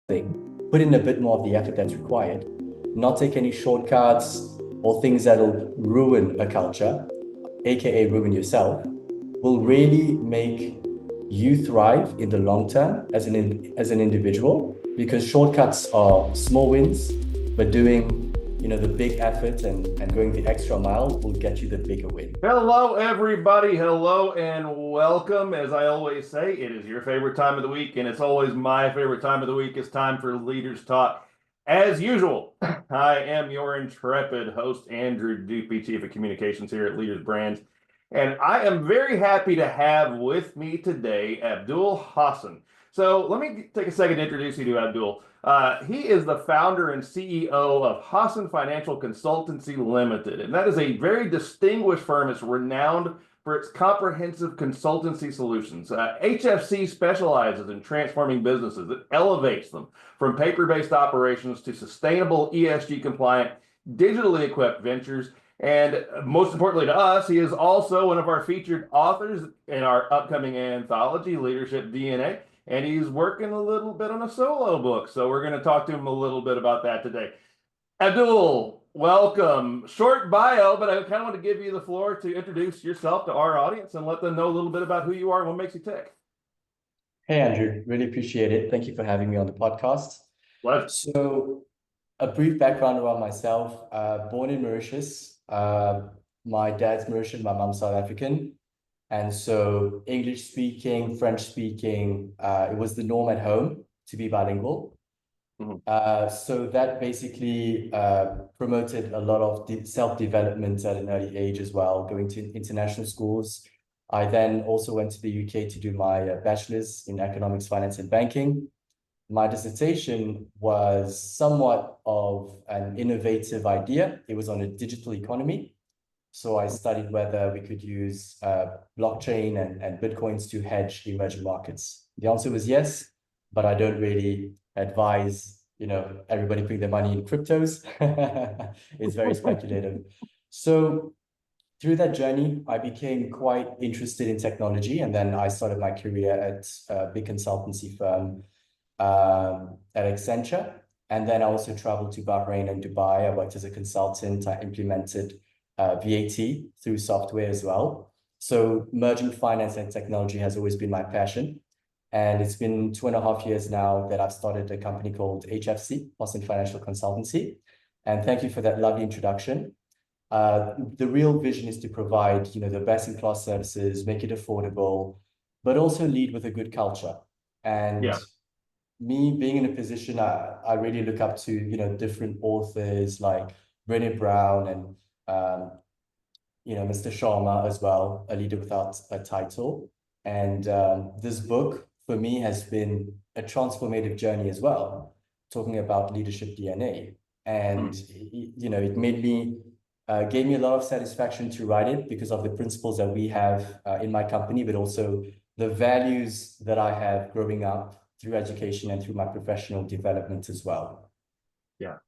thing, put in a bit more of the effort that's required, not take any shortcuts or things that'll ruin a culture, aka ruin yourself, will really make you thrive in the long term as an individual, because shortcuts are small wins, but doing the big effort and going the extra mile will get you the bigger win. Hello, everybody. Hello and welcome. As I always say, it is your favorite time of the week, and it's always my favorite time of the week. It's time for Leaders Talk. As usual, I am your intrepid host, Andrew Dupy, Chief of Communications here at Leaders Brands. And I am very happy to have with me today Abdul Hossen. So let me take a second to introduce you to Abdul. He is the founder and CEO of Hossen Financial Consultancy Limited, and that is a very distinguished firm. It's renowned for its comprehensive consultancy solutions. HFC specializes in transforming businesses. It elevates them from paper-based operations to sustainable, ESG compliant, digitally equipped ventures. And most importantly to us, he is also one of our featured authors in our upcoming anthology, Leadership DNA. And he's working a little bit on a solo book. So we're going to talk to him a little bit about that today. Abdul, welcome. Short bio, but I kind of want to give you the floor to introduce yourself to our audience and let them know a little bit about who you are and what makes you tick. Hey, Andrew, really appreciate it. Thank you for having me on the podcast. Pleasure. So, a brief background around myself. Born in Mauritius. My dad's Mauritian, my mom's South African. And so English speaking, French speaking, it was the norm at home to be bilingual. So that basically promoted a lot of self-development at an early age as well, going to international schools. I then also went to the UK to do my bachelor's in economics, finance, and banking. My dissertation was somewhat of an innovative idea. It was on a digital economy. So I studied whether we could use blockchain and Bitcoins to hedge emerging markets. The answer was yes, but I don't really advise, everybody putting their money in cryptos. It's very speculative. So through that journey, I became quite interested in technology. And then I started my career at a big consultancy firm at Accenture. And then I also traveled to Bahrain and Dubai. I worked as a consultant. I implemented VAT through software as well. So merging finance and technology has always been my passion. And it's been 2.5 years now that I've started a company called HFC, Hossen Financial Consultancy. And thank you for that lovely introduction. The real vision is to provide, the best-in-class services, make it affordable, but also lead with a good culture. And me being in a position, I really look up to, different authors like Brené Brown and Mr. Sharma as well, a leader without a title. And this book for me has been a transformative journey as well, talking about leadership DNA. And it made me, gave me a lot of satisfaction to write it because of the principles that we have in my company, but also the values that I have growing up through education and through my professional development as well. Yeah.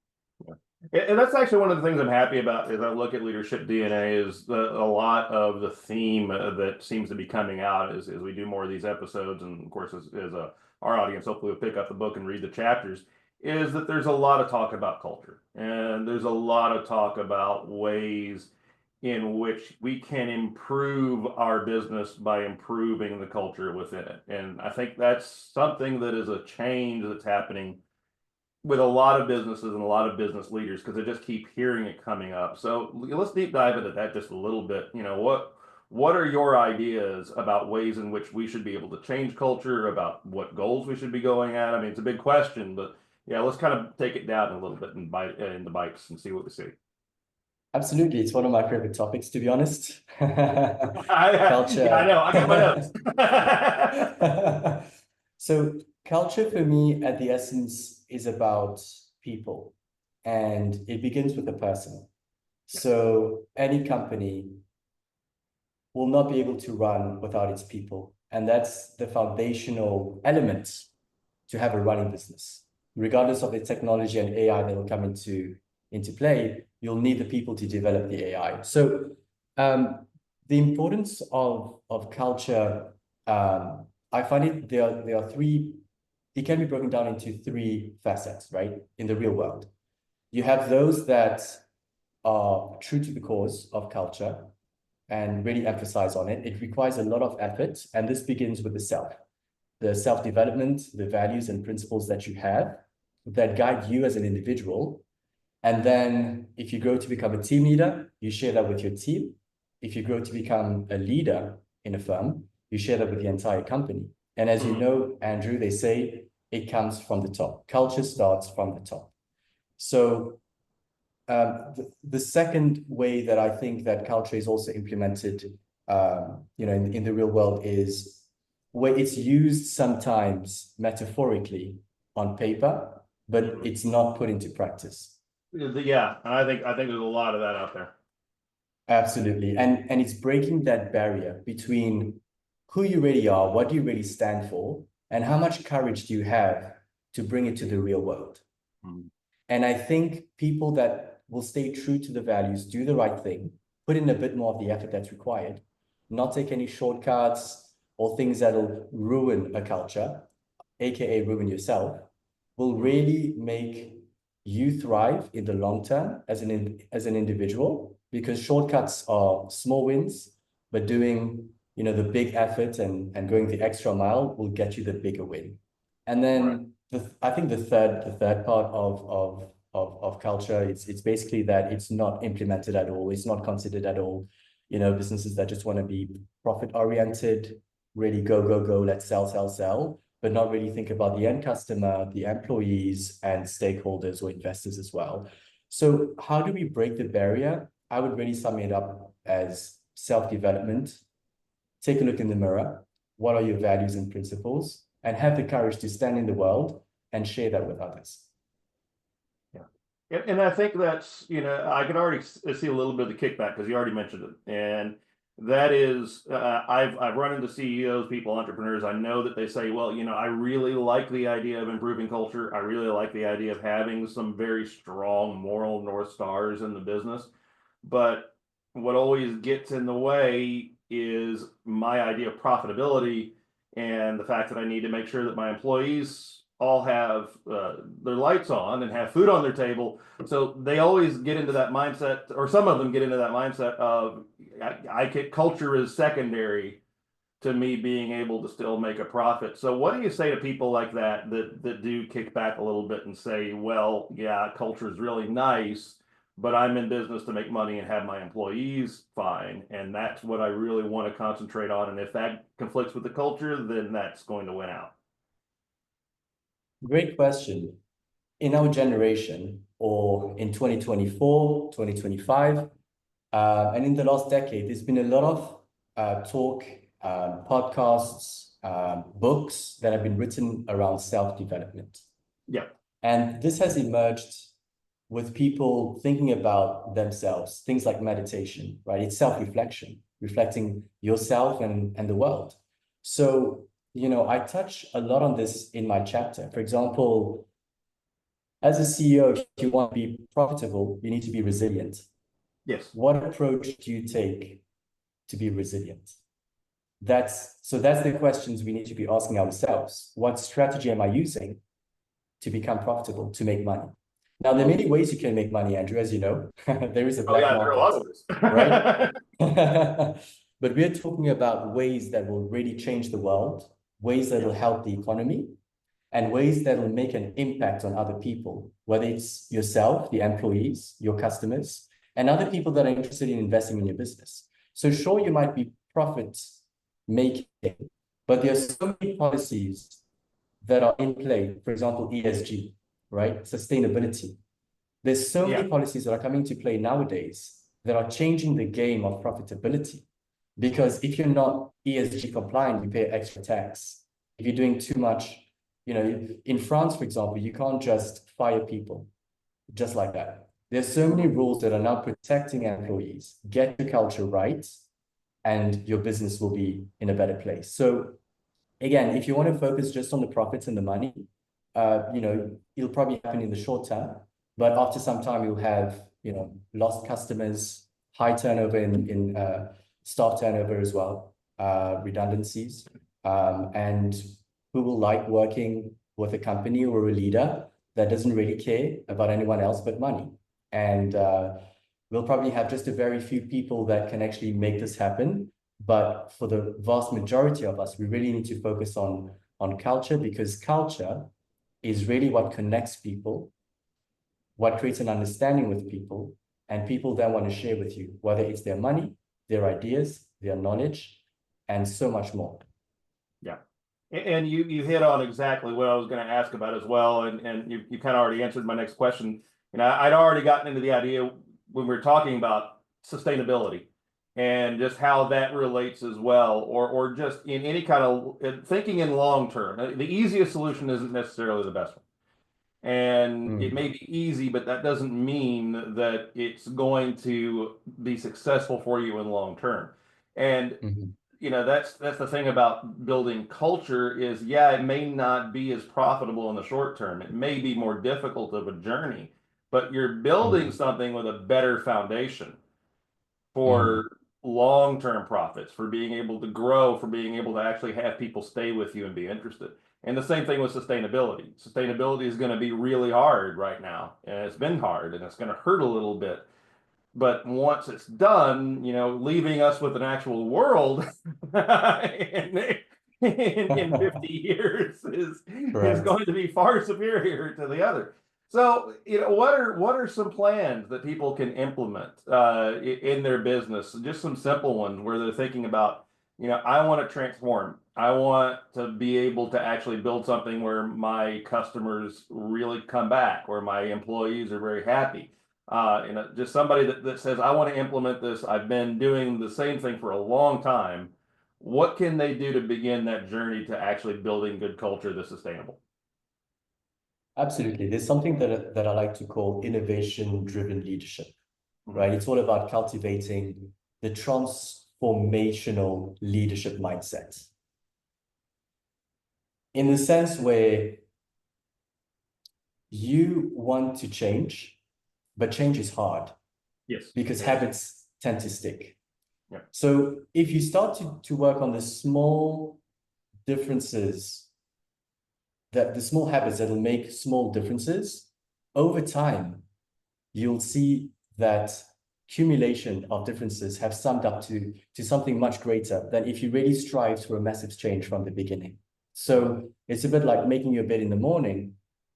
And that's actually one of the things I'm happy about as I look at Leadership DNA is a lot of the theme that seems to be coming out as we do more of these episodes. And of course, as our audience hopefully will pick up the book and read the chapters, is that there's a lot of talk about culture. And there's a lot of talk about ways in which we can improve our business by improving the culture within it. And I think that's something that is a change that's happening with a lot of businesses and a lot of business leaders, because I just keep hearing it coming up. So let's deep dive into that just a little bit. What are your ideas about ways in which we should be able to change culture, about what goals we should be going at? I mean, it's a big question, but yeah, let's kind of take it down a little bit and bite into bites and see what we see. Absolutely. It's one of my favorite topics, to be honest. Culture. Yeah, I know. I got my notes. So culture for me at the essence is about people, and it begins with a person. So any company will not be able to run without its people. And that's the foundational element to have a running business. Regardless of the technology and AI that will come into play, you'll need the people to develop the AI. So the importance of culture, I find there are three it can be broken down into three facets, right? In the real world, you have those that are true to the cause of culture and really emphasize on it. It requires a lot of effort, and this begins with the self-development, the values and principles that you have that guide you as an individual. And then if you grow to become a team leader, you share that with your team. If you grow to become a leader in a firm, you share that with the entire company. And as you know, Andrew, they say it comes from the top. Culture starts from the top. So the second way that I think that culture is also implemented, in the real world is where it's used sometimes metaphorically on paper, but it's not put into practice. Yeah, and I think there's a lot of that out there. Absolutely. And it's breaking that barrier between who you really are, what do you really stand for, and how much courage do you have to bring it to the real world. And I think people that will stay true to the values, do the right thing, put in a bit more of the effort that's required, not take any shortcuts or things that'll ruin a culture, aka ruin yourself, will really make you thrive in the long term as an individual, because shortcuts are small wins, but doing the big effort and going the extra mile will get you the bigger win. And then I think the third part of culture, it's basically that it's not implemented at all. It's not considered at all. Businesses that just want to be profit oriented, really go, let's sell, but not really think about the end customer, the employees, and stakeholders or investors as well. So how do we break the barrier? I would really sum it up as self-development. Take a look in the mirror. What are your values and principles? And have the courage to stand in the world and share that with others. Yeah. And I think that's, I can already see a little bit of the kickback because you already mentioned it. And that is, I've run into CEOs, people, entrepreneurs. I know that they say, well, I really like the idea of improving culture. I really like the idea of having some very strong moral North Stars in the business. But what always gets in the way is my idea of profitability and the fact that I need to make sure that my employees all have their lights on and have food on their table. So they always get into that mindset, or some of them get into that mindset of culture is secondary to me being able to still make a profit. So what do you say to people like that do kick back a little bit and say, well, yeah, culture is really nice, but I'm in business to make money and have my employees fine. And that's what I really want to concentrate on. And if that conflicts with the culture, then that's going to win out. Great question. In our generation, or in 2024, 2025, and in the last decade, there's been a lot of talk, podcasts, books that have been written around self-development. Yeah. And this has emerged with people thinking about themselves, things like meditation, right? It's self-reflection, reflecting yourself and the world. So, I touch a lot on this in my chapter. For example, as a CEO, if you want to be profitable, you need to be resilient. Yes. What approach do you take to be resilient? That's the questions we need to be asking ourselves. What strategy am I using to become profitable, to make money? Now, there are many ways you can make money, Andrew, as you know. There is a black market, there are a lot of ways. right? But we're talking about ways that will really change the world, ways that will help the economy, and ways that will make an impact on other people, whether it's yourself, the employees, your customers, and other people that are interested in investing in your business. So sure, you might be profit making, but there are so many policies that are in play. For example, ESG, right? Sustainability. There's so many policies that are coming to play nowadays that are changing the game of profitability. Because if you're not ESG compliant, you pay extra tax. If you're doing too much, in France, for example, you can't just fire people just like that. There's so many rules that are now protecting employees. Get your culture right, and your business will be in a better place. So again, if you want to focus just on the profits and the money, it'll probably happen in the short term, but after some time you'll have, lost customers, high turnover in staff turnover as well, redundancies, and who will like working with a company or a leader that doesn't really care about anyone else but money. And we'll probably have just a very few people that can actually make this happen. But for the vast majority of us, we really need to focus on culture, because culture is really what connects people, what creates an understanding with people, and people then want to share with you, whether it's their money, their ideas, their knowledge, and so much more. Yeah. And you hit on exactly what I was going to ask about as well. And you kind of already answered my next question. I'd already gotten into the idea when we were talking about sustainability and just how that relates as well, or just in any kind of thinking in long term. The easiest solution isn't necessarily the best one. And it may be easy, but that doesn't mean that it's going to be successful for you in long term. And that's the thing about building culture is, yeah, it may not be as profitable in the short term. It may be more difficult of a journey, but you're building something with a better foundation for long-term profits, for being able to grow, for being able to actually have people stay with you and be interested. And the same thing with sustainability. Sustainability is going to be really hard right now, and it's been hard, and it's going to hurt a little bit. But once it's done, leaving us with an actual world in 50 years is going to be far superior to the other. So, what are some plans that people can implement in their business? Just some simple ones where they're thinking about, I want to transform. I want to be able to actually build something where my customers really come back, where my employees are very happy. Just somebody that says, I want to implement this. I've been doing the same thing for a long time. What can they do to begin that journey to actually building good culture that's sustainable? Absolutely. There's something that I like to call innovation-driven leadership, right? It's all about cultivating the transformational leadership mindset, in the sense where you want to change, but change is hard. Yes. Because habits tend to stick. Yeah. So if you start to work on the small differences, the small habits that will make small differences, over time, you'll see that accumulation of differences have summed up to something much greater than if you really strive for a massive change from the beginning. So it's a bit like making your bed in the morning.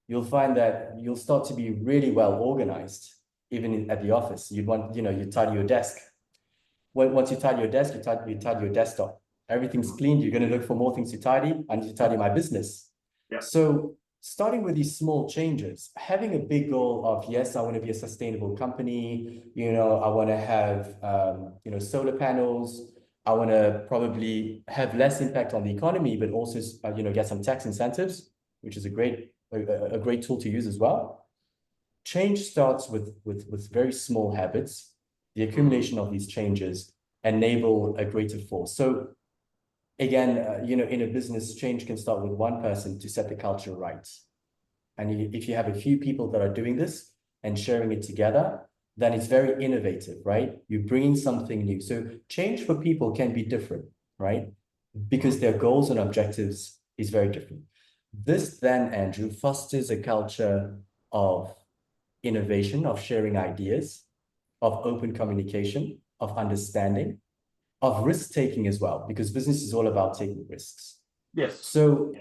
You'll find that you'll start to be really well organized, even at the office. You tidy your desk. Once you tidy your desk, you tidy your desktop. Everything's cleaned. You're going to look for more things to tidy. I need to tidy my business. Yeah. So starting with these small changes, having a big goal of, yes, I want to be a sustainable company. I want to have, solar panels. I want to probably have less impact on the economy, but also, get some tax incentives, which is a great tool to use as well. Change starts with very small habits. The accumulation of these changes enable a greater force. So again, in a business, change can start with one person to set the culture right. And if you have a few people that are doing this and sharing it together, then it's very innovative, right? You're bringing something new. So change for people can be different, right? Because their goals and objectives is very different. This then, Andrew, fosters a culture of innovation, of sharing ideas, of open communication, of understanding, of risk-taking as well, because business is all about taking risks. Yes. So,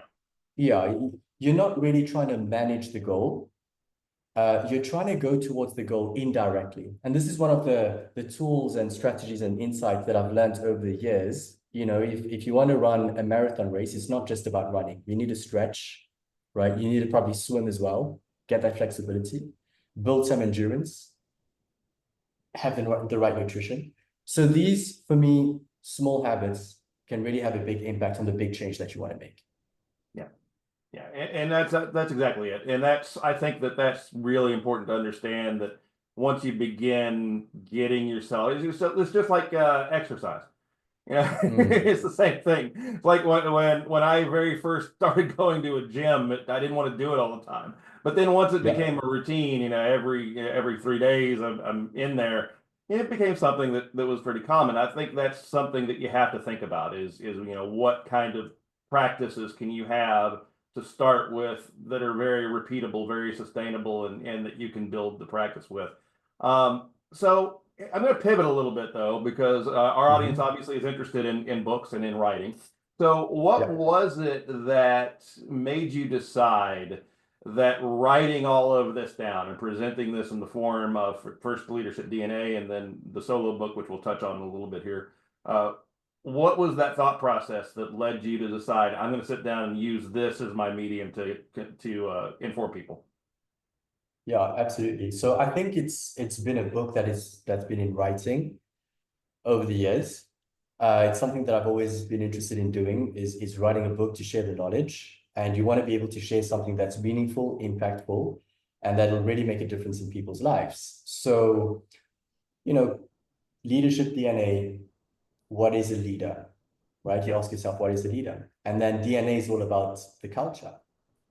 yeah, you're not really trying to manage the goal. You're trying to go towards the goal indirectly. And this is one of the tools and strategies and insights that I've learned over the years. If you want to run a marathon race, it's not just about running. You need to stretch, right? You need to probably swim as well, get that flexibility, build some endurance, have the right nutrition. So these, for me, small habits can really have a big impact on the big change that you want to make. Yeah. Yeah. And that's exactly it. And I think that's really important to understand, that once you begin getting yourself, it's just like exercise. It's the same thing. It's like when I very first started going to a gym, I didn't want to do it all the time. But then once it became a routine, every 3 days I'm in there, it became something that was pretty common. I think that's something that you have to think about is what kind of practices can you have to start with that are very repeatable, very sustainable, and that you can build the practice with. So I'm going to pivot a little bit though, because our audience obviously is interested in books and in writing. So what was it that made you decide that writing all of this down and presenting this in the form of first Leadership DNA and then the solo book, which we'll touch on a little bit here, what was that thought process that led you to decide I'm going to sit down and use this as my medium to inform people? Yeah, absolutely. So I think it's been a book that's been in writing over the years. It's something that I've always been interested in doing is writing a book to share the knowledge. And you want to be able to share something that's meaningful, impactful, and that'll really make a difference in people's lives. So, leadership DNA, what is a leader, right? You ask yourself, what is a leader? And then DNA is all about the culture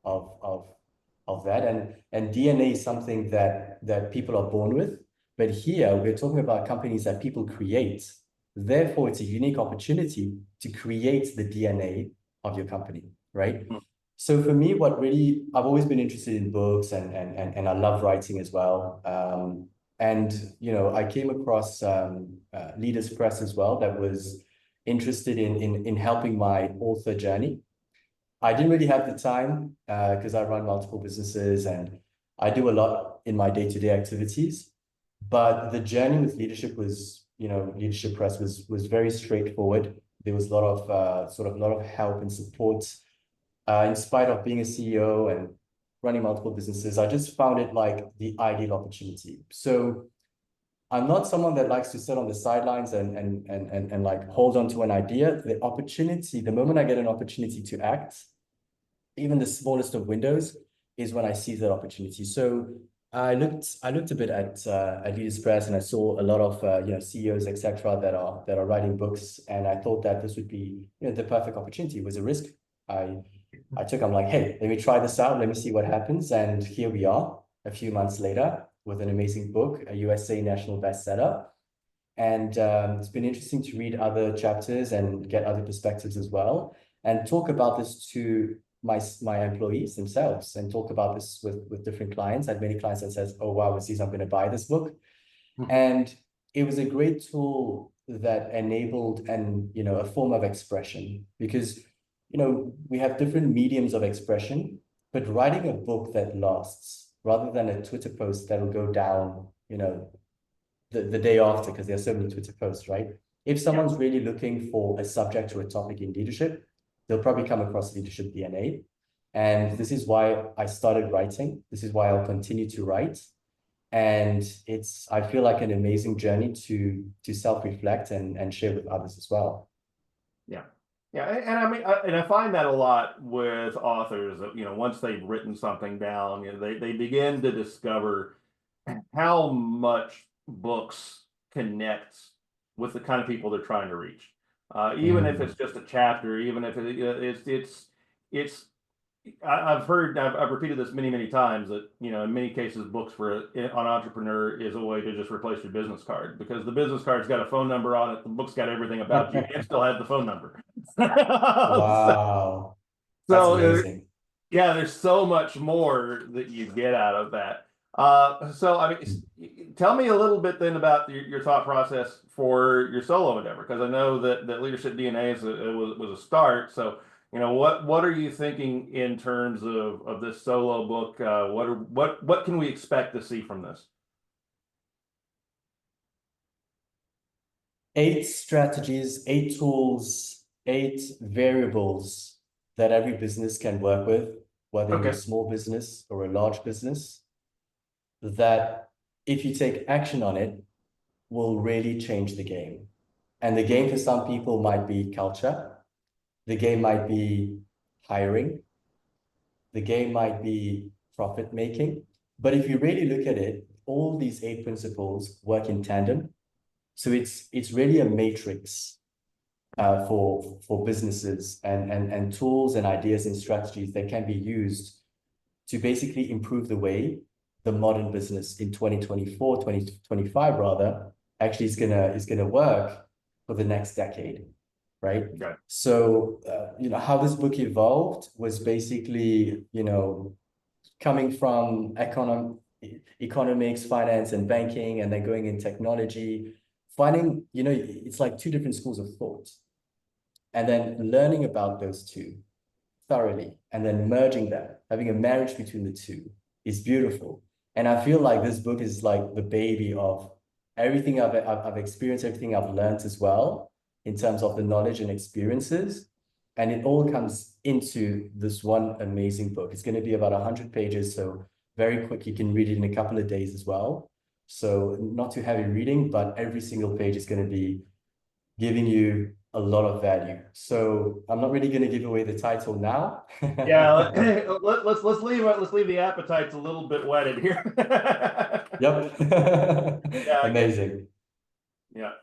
of that. And DNA is something that people are born with. But here we're talking about companies that people create. Therefore, it's a unique opportunity to create the DNA of your company, right? So for me, I've always been interested in books and I love writing as well. I came across Leaders Press as well that was interested in helping my author journey. I didn't really have the time because I run multiple businesses and I do a lot in my day-to-day activities. But the journey with leadership was, Leadership Press was very straightforward. There was a lot of help and support. In spite of being a CEO and running multiple businesses, I just found it like the ideal opportunity. So I'm not someone that likes to sit on the sidelines and like hold on to an idea. The moment I get an opportunity to act, even the smallest of windows, is when I seize that opportunity. So I looked a bit at Leaders Press, and I saw a lot of CEOs, etc., that are writing books, and I thought that this would be the perfect opportunity. It was a risk I'm like, hey, let me try this out. Let me see what happens. And here we are a few months later with an amazing book, a USA national bestseller. And it's been interesting to read other chapters and get other perspectives as well, and talk about this to my employees themselves, and talk about this with different clients. I had many clients that says, oh, wow, Aziz, I'm going to buy this book. And it was a great tool that enabled a form of expression, because we have different mediums of expression, but writing a book that lasts rather than a Twitter post that'll go down, the day after, because there are so many Twitter posts, right? If someone's really looking for a subject or a topic in leadership, they'll probably come across Leadership DNA. And this is why I started writing. This is why I'll continue to write. And I feel like an amazing journey to self-reflect and share with others as well. Yeah. Yeah, and I mean, I find that a lot with authors that, once they've written something down, they begin to discover how much books connect with the kind of people they're trying to reach. Even if it's just a chapter, even if I've repeated this many times that, in many cases, books for an entrepreneur is a way to just replace your business card, because the business card's got a phone number on it. The book's got everything about you. It still has the phone number. Wow. That's amazing. Yeah, there's so much more that you get out of that. So I mean, tell me a little bit then about your thought process for your solo endeavor, because I know that Leadership DNA was a start. So, what are you thinking in terms of this solo book? What can we expect to see from this? 8 strategies, 8 tools, 8 variables that every business can work with, whether you're a small business or a large business, that if you take action on it, will really change the game. And the game for some people might be culture. The game might be hiring. The game might be profit making. But if you really look at it, all these 8 principles work in tandem. So it's really a matrix for businesses and tools and ideas and strategies that can be used to basically improve the way the modern business in 2024, 2025 rather, actually is gonna work for the next decade. right? Okay. So, how this book evolved was basically, coming from economics, finance, and banking, and then going in technology, finding, it's like two different schools of thought, and then learning about those two thoroughly, and then merging them, having a marriage between the two is beautiful. And I feel like this book is like the baby of everything I've experienced, everything I've learned as well, in terms of the knowledge and experiences. And it all comes into this one amazing book. It's going to be about 100 pages, so very quick. You can read it in a couple of days as well. So not too heavy reading, but every single page is going to be giving you a lot of value. So I'm not really going to give away the title now. Yeah, let's leave the appetites a little bit wetted here. Yep. Yeah, Amazing. yeah.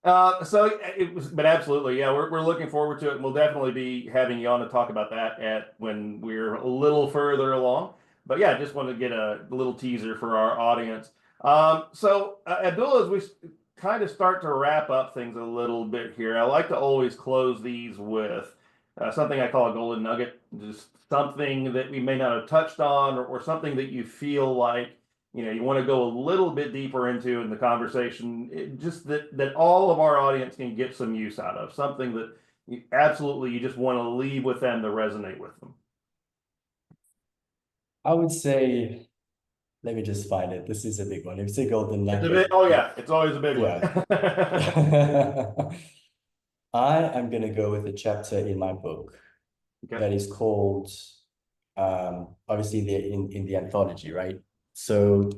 But absolutely, yeah, we're looking forward to it, and we'll definitely be having you on to talk about that when we're a little further along. But yeah, just want to get a little teaser for our audience. Abdul, as we kind of start to wrap up things a little bit here, I like to always close these with something I call a golden nugget, just something that we may not have touched on, or something that you feel like you want to go a little bit deeper into in the conversation, just that all of our audience can get some use out of, something that you just want to leave with them to resonate with them. I would say, let me just find it. This is a big one. If it's a golden nugget. It's always a big one. I am going to go with a chapter in my book that is called, obviously in the anthology, right? So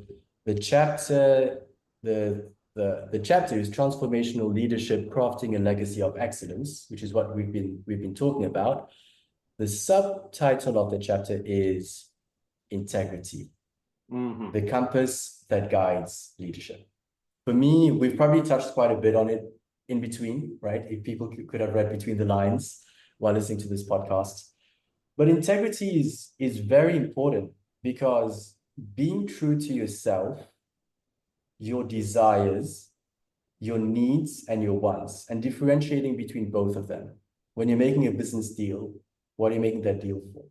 the chapter is Transformational Leadership, Crafting a Legacy of Excellence, which is what we've been talking about. The subtitle of the chapter is Integrity, the compass that guides leadership. For me, we've probably touched quite a bit on it in between, right? If people could have read between the lines while listening to this podcast. But integrity is very important, because being true to yourself, your desires, your needs, and your wants, and differentiating between both of them. When you're making a business deal, what are you making that deal for?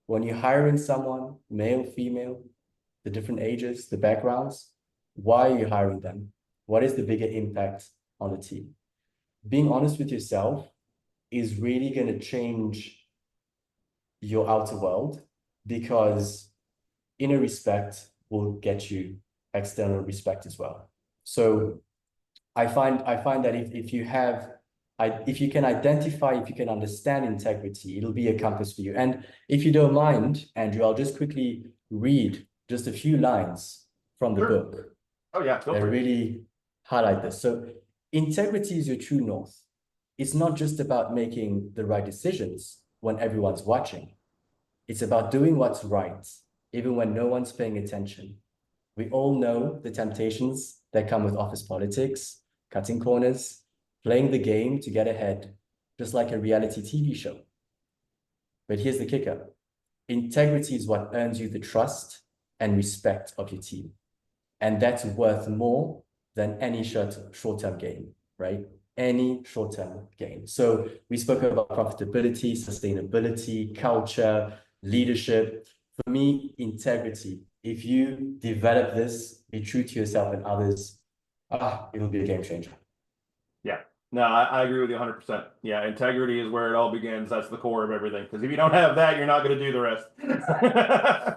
When you're hiring someone, male, female, the different ages, the backgrounds, why are you hiring them? What is the bigger impact on the team? Being honest with yourself is really going to change your outer world, because inner respect will get you external respect as well. So I find that if you can identify, if you can understand integrity, it'll be a compass for you. And if you don't mind, Andrew, I'll just quickly read just a few lines from the book. Oh yeah, that really highlight this. So integrity is your true north. It's not just about making the right decisions when everyone's watching. It's about doing what's right, even when no one's paying attention. We all know the temptations that come with office politics, cutting corners, playing the game to get ahead, just like a reality TV show. But here's the kicker. Integrity is what earns you the trust and respect of your team. And that's worth more than any short-term gain, right? Any short-term gain. So we spoke about profitability, sustainability, culture, leadership. For me, integrity. If you develop this, be true to yourself and others, it'll be a game changer. Yeah. No, I agree with you 100%. Yeah, integrity is where it all begins. That's the core of everything. Because if you don't have that, you're not going to do the rest.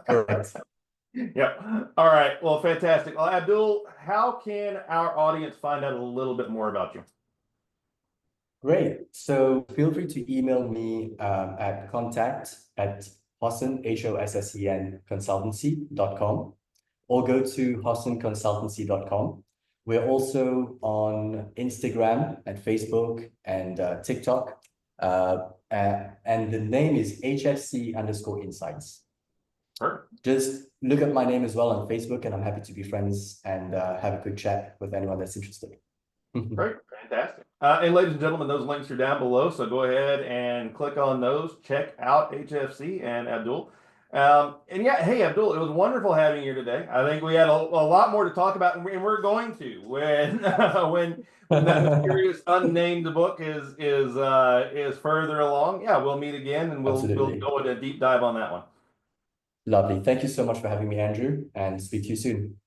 Correct. Yep. All right. Well, fantastic. Well, Abdul, how can our audience find out a little bit more about you? Great. So feel free to email me at contact@Hossen, Hossen consultancy.com, or go to hossenconsultancy.com. We're also on Instagram and Facebook and TikTok. And the name is HFC_insights. Perfect. Just look up my name as well on Facebook, and I'm happy to be friends and have a quick chat with anyone that's interested. Great. Fantastic. And ladies and gentlemen, those links are down below, so go ahead and click on those. Check out HFC and Abdul. And yeah, hey, Abdul, it was wonderful having you here today. I think we had a lot more to talk about, and we're going to when when that mysterious unnamed book is further along. Yeah, we'll meet again, and we'll Absolutely. go into a deep dive on that one. Lovely. Thank you so much for having me, Andrew, and speak to you soon.